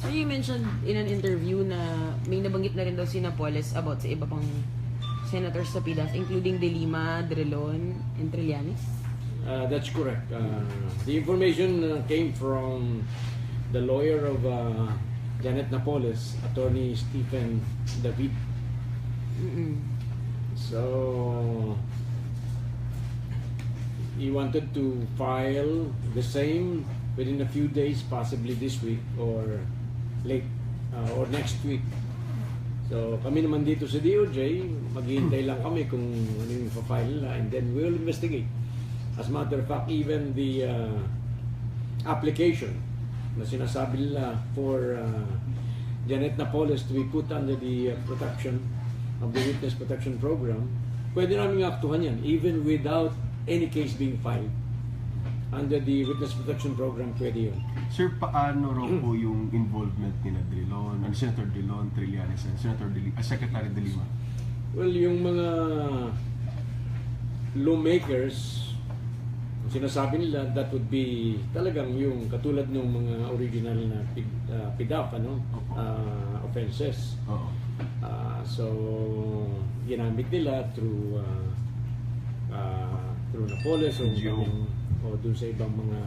So you mentioned in an interview na may nabanggit na rin daw si Napoles about sa iba pang senators sa Pdaf, including De Lima, Drilon, and Trillanes? That's correct. The information came from the lawyer of Janet Napoles, Attorney Stephen David. So he wanted to file the same within a few days, possibly this week or late or next week. So kami naman dito sa DOJ, maghihintay lang kami kung ano yung file nila, and then we'll investigate. As a matter of fact, even the application na sinasabi nila for Janet Napoles to be put under the protection of the Witness Protection Program, pwede namin aktuhan yan even without any case being filed. Under the Witness Protection Program, pwede yun. Sir, paano raw po yung involvement ni Drilon, Senator Drilon, Trillanes, and Secretary De Lima? Well, yung mga lawmakers, sinasabi nila that would be talagang yung katulad ng mga original na Pdaf, offenses. So ginamit nila through Napoles o dun sa ibang mga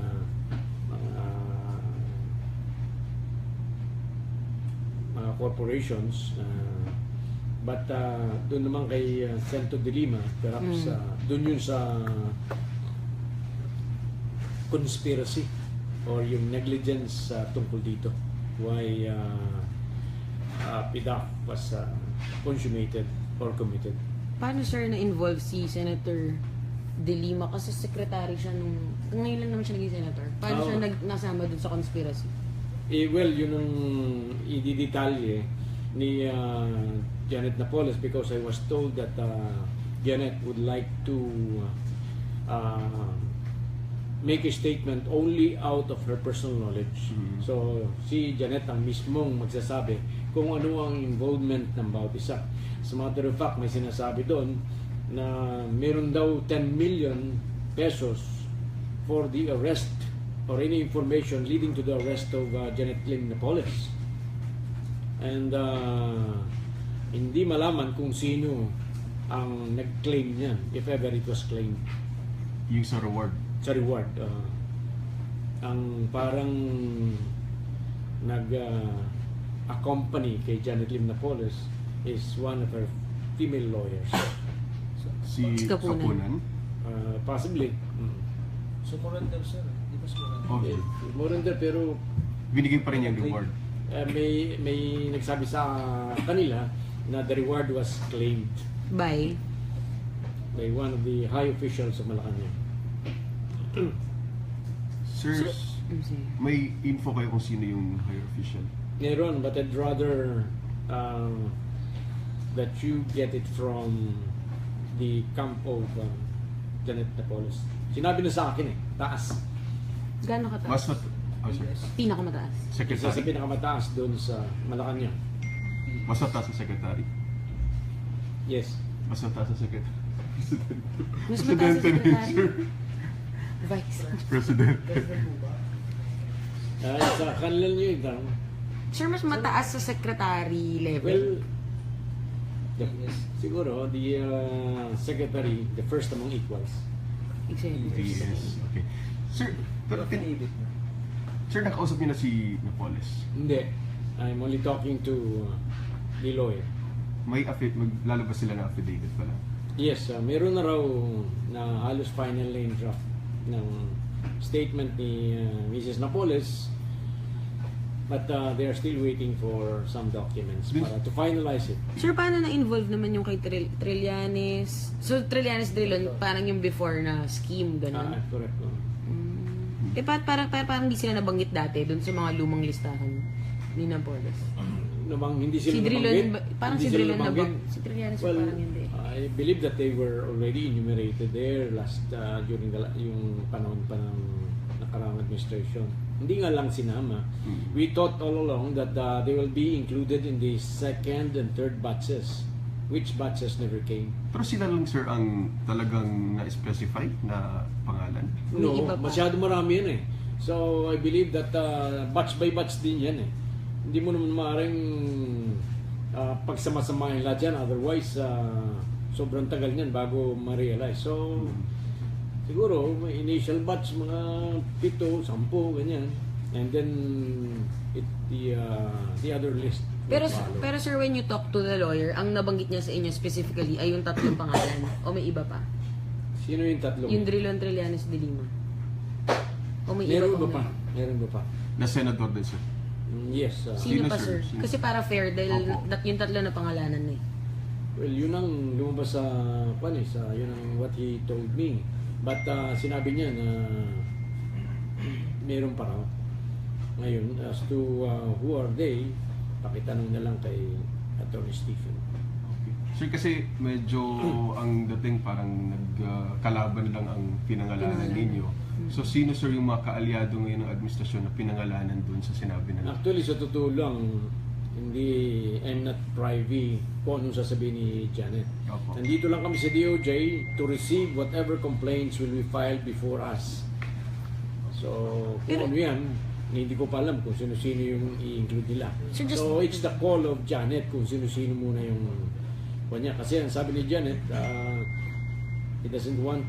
corporations, but dun naman kay Senator De Lima, perhaps dun yun sa conspiracy or yung negligence tungkol dito, why Pdaf was consummated or committed. Paano sir na-involve si Senator De Lima? Kasi secretary siya ngayon lang naman siya naging senator. Paano siya nasama dun sa conspiracy? Well, yun ang ididetalye ni Janet Napoles, because I was told that Janet would like to make a statement only out of her personal knowledge. So, si Janet ang mismong magsasabi kung ano ang involvement ng bawat isa. As a matter of fact, may sinasabi doon na meron daw 10 million pesos for the arrest or any information leading to the arrest of Janet Napoles. And hindi malaman kung sino ang nag-claim niyan, if ever it was claimed. Yung sa reward? Sa reward. Ang parang nag-accompany kay Janet Napoles is one of her female lawyers. Si Kapunan? Possibly. So, Morandel, sir. Di ba Okay. Morandel, pero binigay pa rin yung reward. May nagsabi sa kanila na the reward was claimed by one of the high officials of Malacanang. Sir, may info kayo kung sino yung higher official? Meron, but I'd rather that you get it from the camp of Janet Napoles. Sinabi na sa akin taas. Gano'n kataas? Pinakamataas. Isa sa pinakamataas doon sa Malacanang. Mas mataas sa secretary? Yes. Mas mataas sa secretary? Mas mataas sa secretary? Vice President. Sa kanila nyo ito. Sir, mas mataas sa secretary level? Well, siguro, the secretary, the first among equals. Exactly. Yes. Okay. Sir, pero sir, nakausap niyo na si Napoles? Hindi. I'm only talking to the lawyer. Maglalabas sila ng affidavit pala? Yes, meron na raw na halos final na yung draft ng statement ni Mrs. Napoles, but they are still waiting for some documents para to finalize it. Sir, paano na-involve naman yung kay Trillanes? So, Trillanes Drilon, parang yung before na scheme, gano'n? Correct. Parang hindi sila nabanggit dati doon sa mga lumang listahan ni Napoles. Hindi sila si Drilon, parang si Drilon nabanggit. Si Trillanes Well, parang hindi. I believe that they were already enumerated there last during yung panahon pa ng nakaraang administration. Hindi nga lang sinama. We thought all along that they will be included in the second and third batches, which batches never came. Pero sila lang, sir, ang talagang na-specify na pangalan? No, masyado marami yan So I believe that batch by batch din yan hindi mo naman maaaring pagsama-samahin lahat yan. Otherwise, sobrang tagal niyan bago ma-realize. So, siguro, may initial batch, mga 7, 10, ganyan. And then, the other list. Pero, will follow. pero sir, when you talk to the lawyer, ang nabanggit niya sa inyo specifically ay yung 3 pangalan. O may iba pa? Sino yung tatlong? Yung Drilon Trillanes de Lima. O may Meron iba ba pa? pa? Meron ba pa? Na senador din, sir. Yes. Sino Sino, pa, sir? sir? Sino? Kasi para fair, dahil Opo. yung 3 na pangalanan na eh. Well, yun ang lumabas sa yun ang what he told me. But sinabi niya na meron pa raw. Ngayon, as to who are they, pakitanong na lang kay Attorney Stephen. Okay. Sir, kasi medyo ang dating parang nagkalaban lang ang pinangalanan ninyo. So, sino, sir, yung mga kaalyado ngayon ng administrasyon na pinangalanan doon sa sinabi na? Actually, sa totoo lang, I'm not privy kung anong sasabihin ni Janet. Opo. Nandito lang kami sa DOJ to receive whatever complaints will be filed before us. So, kung ano yan, hindi ko pa alam kung sino-sino yung i-include nila. So, it's the call of Janet kung sino-sino muna yung kanya. Kasi ang sabi ni Janet, he doesn't want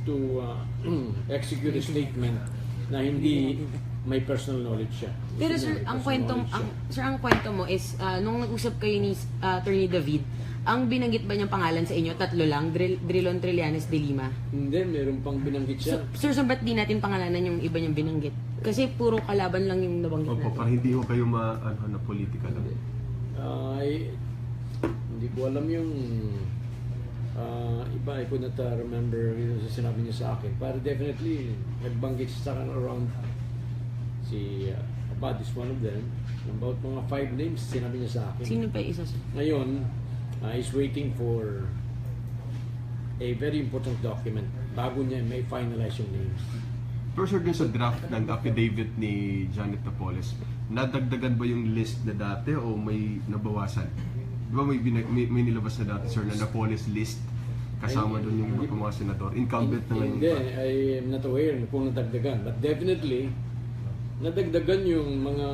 to execute a statement na hindi may personal knowledge siya. Pero Gusto sir, niya may ang personal kwento knowledge siya. ang kwento mo is nung nag-usap kayo ni Attorney David, ang binanggit ba niyang pangalan sa inyo 3 lang, Drilon Trillanes de Lima? Hindi, meron pang binanggit siya. Sir, so ba't di natin pangalanan yung iba niyang binanggit? Kasi puro kalaban lang yung nabanggit Opo, natin. para hindi ko kayo na politika lang. Hindi ko alam yung iba. I could not remember yung sinabi niya sa akin. Pero definitely, nagbanggit siya sa akin around si Abad is one of them. About mga 5 names, sinabi niya sa akin. Sino pa yung isa sir? Ngayon, is waiting for a very important document bago niya may finalize yung names. Pero sir, dun sa draft ng affidavit ni Janet Napoles, nadagdagan ba yung list na dati o may nabawasan? Di ba may nilabas na dati, sir, na Napoles list kasama doon yung mga senador? Incumbent na ngayon Hindi, ba? I am not aware kung nadagdagan. But definitely, nadagdagan yung mga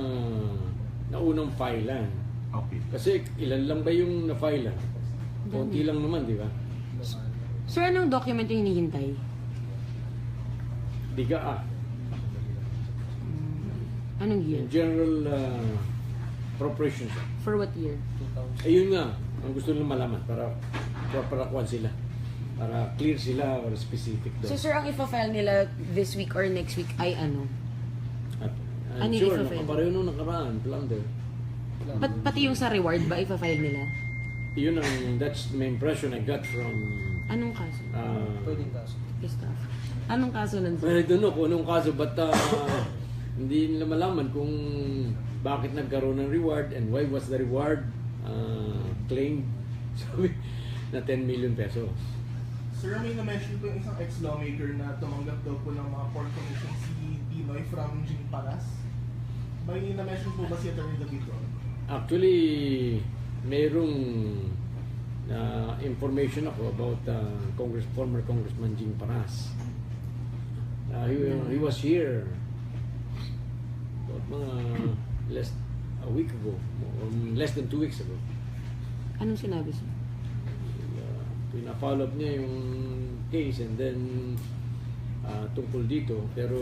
naunang filean. Okay. Kasi ilan lang ba yung na-filean? Konti lang naman, di ba? Sir, anong document yung hinihintay? Biga Anong year? Yung General Appropriations. For what year? 2000. Ayun nga, ang gusto nila malaman para kuwan sila. Para clear sila or specific So doon. sir, ang ipa-file nila this week or next week ay ano? At Ano I'm yung sure, ipa-file? nakapareho nung nakaraan, plunder. Pati yung sa reward ba ipa-file nila? Yun that's my impression I got from Anong kaso? Pwedeng kaso. Staff. Anong kaso nun sir? Well, I don't know kung anong kaso, but hindi nila malaman kung bakit nagkaroon ng reward and why was the reward claimed sabi, na 10 million pesos. Sir, may na-mention po yung isang ex-lawmaker na tumanggap daw po ng mga court commission si Pinoy from Paras. May na-mention po ba si Atty. David doon? Actually, mayroong information ako about former Congressman Jing Paras. He was here about mga a week ago, or less than 2 weeks ago. Anong sinabi sir? Pina-follow up niya yung case and then tungkol dito, pero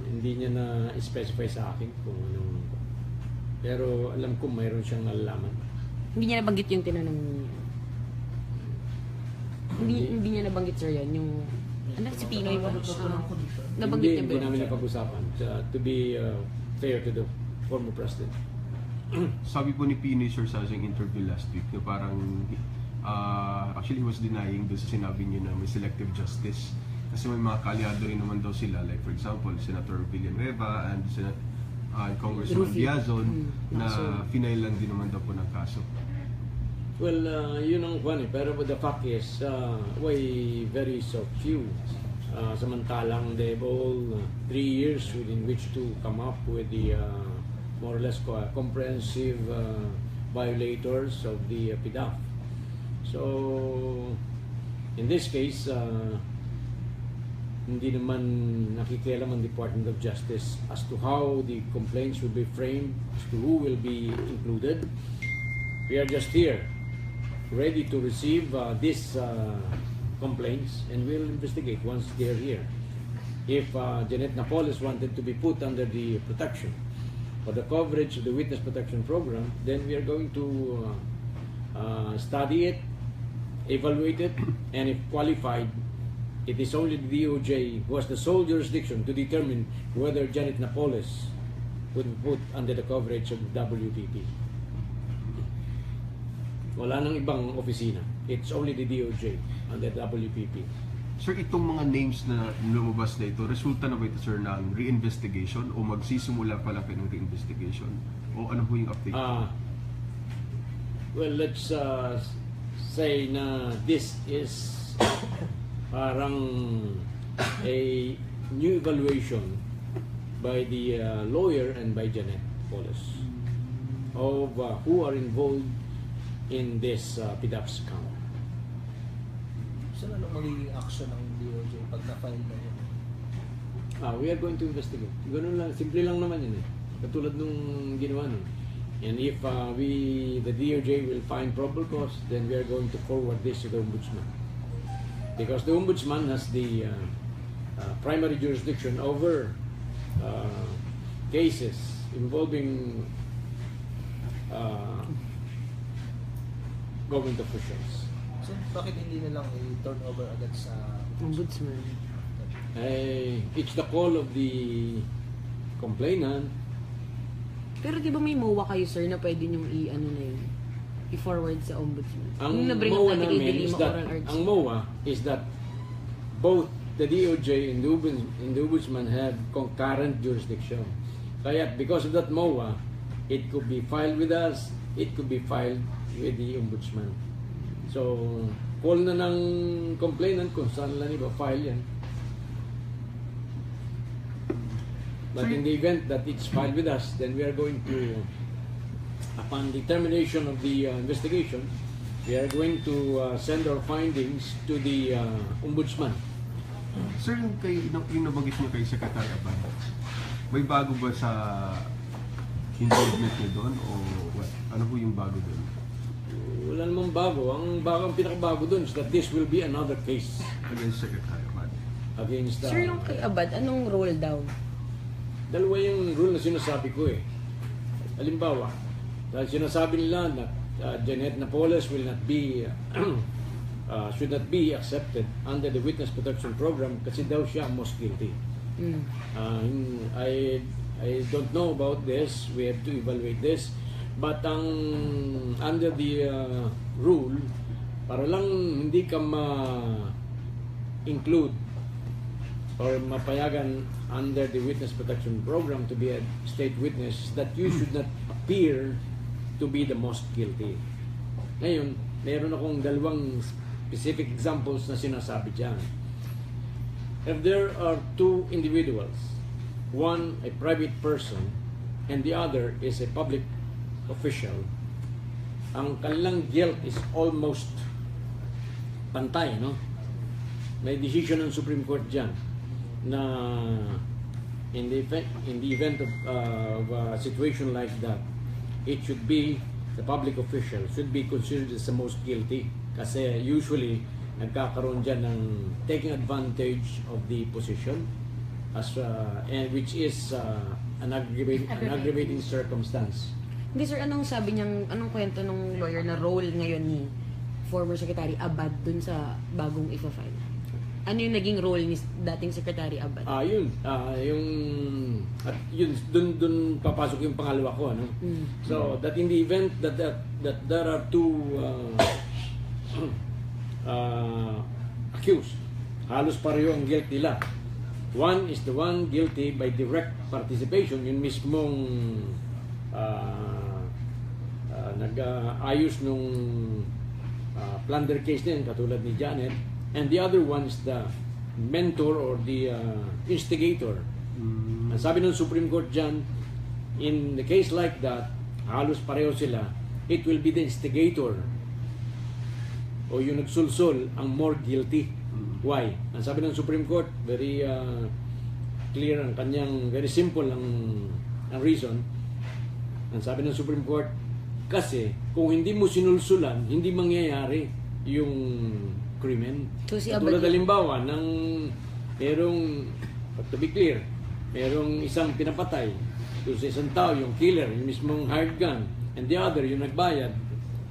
hindi niya na-specify sa akin kung anong, pero alam ko mayroon siyang nalalaman. Hindi niya nabanggit yung tinanong hindi niya nabanggit sir yan yung ano si Pinoy ba? Nabanggit niya Hindi ba? namin napag-usapan to be fair to the former president. Sabi po ni Pinoy, sir, sa ating interview last week na parang actually he was denying doon sa sinabi niyo na may selective justice kasi may mga kaalyado rin naman daw sila, like for example Senator Villanueva and Congressman Rufio. Diazon na Kaso. final lang din naman daw po ng kaso. Well, yun ang kwan eh. Pero the fact is, why very so few. Samantalang they've all 3 years within which to come up with the more or less comprehensive violators of the Pdaf. So, in this case, hindi naman nakikialam ang Department of Justice as to how the complaints will be framed, as to who will be included. We are just here, ready to receive these complaints, and we'll investigate once they're here. If Janet Napoles wanted to be put under the protection or the coverage of the Witness Protection Program, then we are going to study it, evaluate it, and if qualified, it is only the DOJ who has the sole jurisdiction to determine whether Janet Napoles would be put under the coverage of the WPP. Wala nang ibang opisina. It's only the DOJ under the WPP. Sir, itong mga names na lumabas na ito, resulta na ba ito, sir, ng re-investigation o magsisimula pa lang ng re-investigation? O ano po yung update? Well, let's say na this is parang a new evaluation by the lawyer and by Janet Napoles of who are involved in this Pdaf scam. So, anong magiging action ng DOJ pag na-file na yun? We are going to investigate. Ganun lang, simple lang naman yun eh. Katulad nung ginawa nun. And if the DOJ will find probable cause, then we are going to forward this to the Ombudsman. Because the Ombudsman has the primary jurisdiction over cases involving government officials. So, bakit hindi na lang i-turn over agad sa Ombudsman. It's the call of the complainant. Pero di ba may MOA kayo, sir, na pwede niyong i-ano na yun? I-forward sa Ombudsman? Ang Yung na-bring up MOA natin kay namin Delima is that, Oral Arts. ang MOA is that both the DOJ and the Ombudsman have concurrent jurisdiction. Kaya because of that MOA, it could be filed with us, it could be filed with the Ombudsman. So, call na ng complainant kung saan lang iba-file yan. But in the event that it's filed with us, then we are going to, upon the termination of the investigation, we are going to send our findings to the Ombudsman. Sir, yung nabanggit niyo kay Secretary Abad, may bago ba sa involvement niyo doon o what? Ano po yung bago doon? Wala namang bago. Ang pinakabago doon is that this will be another case Against Secretary Abad. against Sir, yung kay Abad, anong role daw? dalawa yung rule na sinasabi ko eh. Halimbawa, dahil sinasabi nila na Janet Napoles will not be should not be accepted under the Witness Protection Program kasi daw siya most guilty. I don't know about this. We have to evaluate this. But under the rule, para lang hindi ka ma-include or mapayagan under the Witness Protection Program to be a state witness, that you should not appear to be the most guilty. Ngayon, meron akong dalawang specific examples na sinasabi dyan. If there are two individuals, one a private person and the other is a public official, ang kanilang guilt is almost pantay, no? May decision ng Supreme Court dyan na in the event of a situation like that, it should be the public official should be considered as the most guilty kasi usually nagkakaroon dyan ng taking advantage of the position as and which is an aggravating circumstance. Hindi, sir, anong sabi niyang, anong kwento ng lawyer na role ngayon ni former Secretary Abad dun sa bagong ifa-file? Ano yung naging role ni dating Secretary Abad? Yun dun papasok yung pangalawa ko, ano? So that in the event that there are two accused, halos pareho ang guilt nila. One is the one guilty by direct participation, yun mismong nag-ayos nung plunder case din katulad ni Janet, and the other one is the mentor or the instigator. Ang sabi ng Supreme Court dyan, in the case like that, halos pareho sila, it will be the instigator o yung nagsulsol ang more guilty Why? Ang sabi ng Supreme Court, very clear ang kanyang, very simple ang reason. Ang sabi ng Supreme Court, kasi kung hindi mo sinulsulan, hindi mangyayari yung krimen. So, si Katulad Abad- halimbawa ng merong, to be clear, merong isang pinapatay doon sa isang tao, yung killer, yung mismong hired gun, and the other, yung nagbayad.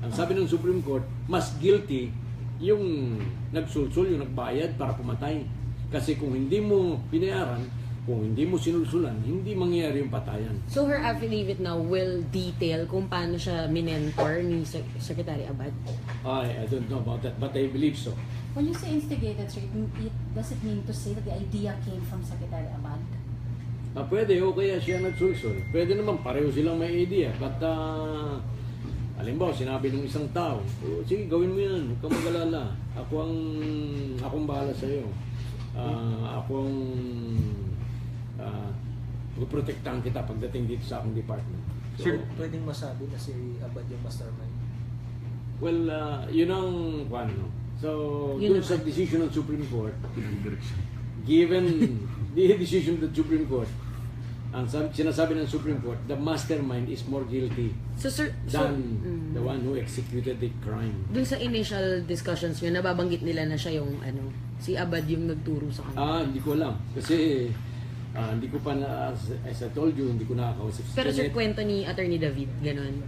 Ang sabi ng Supreme Court, mas guilty yung nagsulsul, yung nagbayad para pumatay. Kasi kung hindi mo binayaran, kung hindi mo sinulsulan, hindi mangyayari yung patayan. So her affidavit now will detail kung paano siya minentor ni Secretary Abad? I don't know about that, but I believe so. When you say instigated, sir, does it mean to say that the idea came from Secretary Abad? Pwede, o kaya siya nagsulsul. Pwede naman, pareho silang may idea. But, halimbawa, sinabi ng isang tao, oh, sige, gawin mo yan, huwag kang mag-alala. Akong bahala sa'yo. Akong protektahan kita pagdating dito sa aking department. So, Sir, Pwedeng masabi na si Abad yung mastermind. well, yun ang, ano. So, Yun dun ang- sa decision ng Supreme Court, direction. given the decision of the Supreme Court, ang sinasabi ng Supreme Court, the mastermind is more guilty So sir, than the one who executed the crime. dun sa initial discussions nyo, nababanggit nila na siya yung si Abad yung nagturo sa kanila. Hindi ko alam. Kasi hindi ko pa na, as I told you, hindi ko nakakausap si Pero sir, Janet. kwento ni Attorney David, ganon.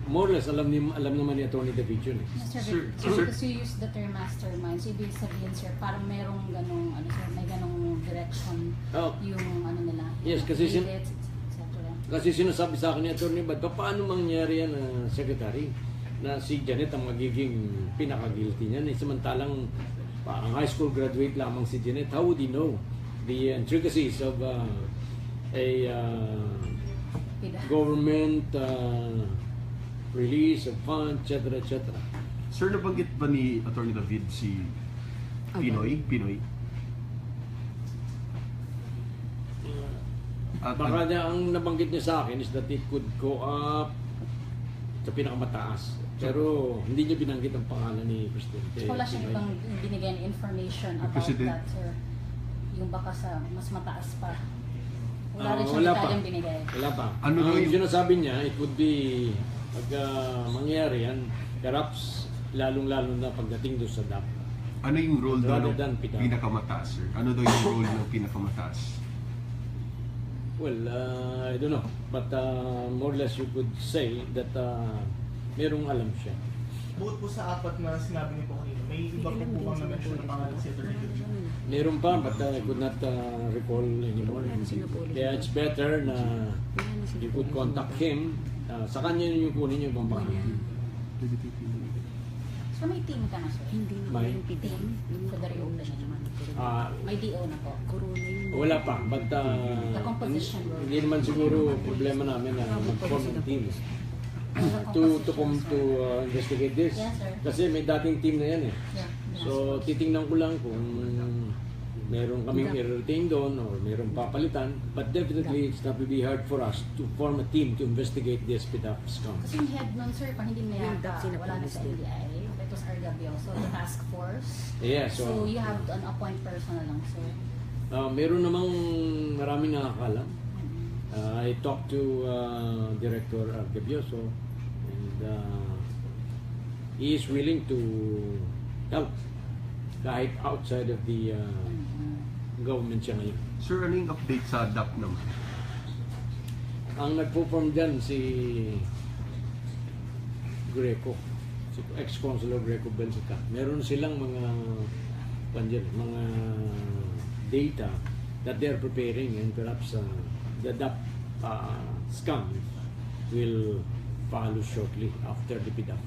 More or less, alam naman ni Atty. David yun eh. Mr. Sir, Sir, sir- because you use the term mastermind, so ibig sabihin, sir, parang merong ganong, sir, may ganong direction Oh, yung nila. Yes, kasi edits, etc. kasi sinasabi sa akin ni Atty. Bad, paano mangyari yan na secretary na si Janet ang magiging pinaka-guilty niyan? Samantalang ang high school graduate lamang si Janet. How would he know the intricacies of a government release of funds, etc., etc.? Sir, nabanggit ba ni Attorney David si Pinoy? At Baka niya, ang nabanggit niya sa akin is that it could go up sa pinakamataas. Pero hindi niya binanggit ang pangalan ni Presidente. Wala siyang Pinoy. ibang binigay na information about President. that, sir. Yung baka sa mas mataas pa. Wala rin siyang Wala pa. detalyeng binigay. Wala pa. Ano Ang daw yung- sinasabi niya, it would be, pag mangyari yan, perhaps lalong-lalo na pagdating doon sa DAP. ano yung role daw Rather ng than Pdaf. pinakamataas, sir? Ano daw yung role ng pinakamataas? Well, I don't know. But more or less you could say that merong alam siya. Bukod po sa apat na sinabi niyo po kanina, may iba po po bang na-mention na pangalan si Atty. David? Meron pa, but I could not recall anymore. Kaya it's better na you could contact him. Sa kanya yung kunin yung ibang pangalan. So may team ka na, sir? Hindi na May- yung Team? So the reopening naman. May DO na po. Corona yun. Wala pa, but The composition will- hindi naman siguro problema namin na mag-form ng team to investigate this. Yes, sir. Kasi may dating team na yan eh. Yeah. So titingnan ko lang kung meron kaming i-retain doon or meron papalitan, but definitely it's not really hard for us to form a team to investigate this Pdaf scam. Kasi yung head nun, sir, pag hindi na Yung yata, Sinapoles wala na sa din. NBI, it was RW, so the task force. Yeah, So so you have an appoint person na lang, sir. meron namang maraming nakakalam. I talked to Director Argabioso and he is willing to help kahit outside of the government siya ngayon. Sir, ano yung update sa DAP naman? Ang nagpo-form dyan si Greco, si ex-consular Greco Benfica. Meron silang mga data that they're preparing and perhaps the DAP scam will follow shortly after the Pdaf.